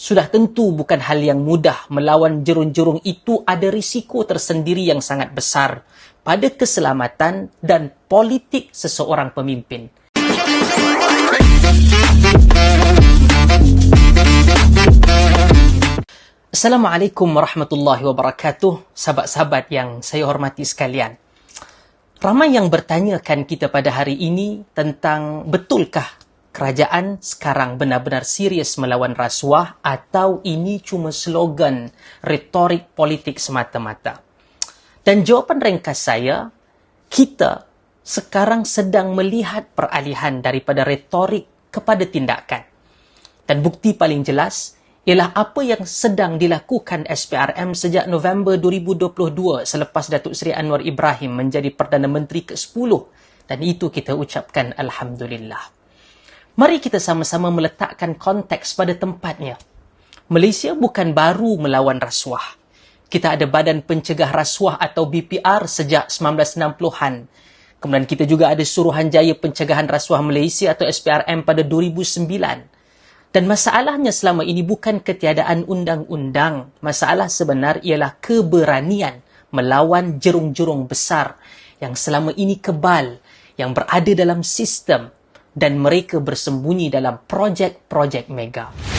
Sudah tentu bukan hal yang mudah melawan jerung-jerung itu, ada risiko tersendiri yang sangat besar pada keselamatan dan politik seseorang pemimpin. Assalamualaikum warahmatullahi wabarakatuh, sahabat-sahabat yang saya hormati sekalian. Ramai yang bertanyakan kita pada hari ini tentang betulkah kerajaan sekarang benar-benar serius melawan rasuah atau ini cuma slogan retorik politik semata-mata. Dan jawapan ringkas saya, kita sekarang sedang melihat peralihan daripada retorik kepada tindakan. Dan bukti paling jelas ialah apa yang sedang dilakukan SPRM sejak November 2022 selepas Datuk Seri Anwar Ibrahim menjadi Perdana Menteri ke-10, dan itu kita ucapkan Alhamdulillah. Mari kita sama-sama meletakkan konteks pada tempatnya. Malaysia bukan baru melawan rasuah. Kita ada Badan Pencegah Rasuah atau BPR sejak 1960-an. Kemudian kita juga ada Suruhanjaya Pencegahan Rasuah Malaysia atau SPRM pada 2009. Dan masalahnya selama ini bukan ketiadaan undang-undang. Masalah sebenar ialah keberanian melawan jerung-jerung besar yang selama ini kebal, yang berada dalam sistem dan mereka bersembunyi dalam projek-projek mega.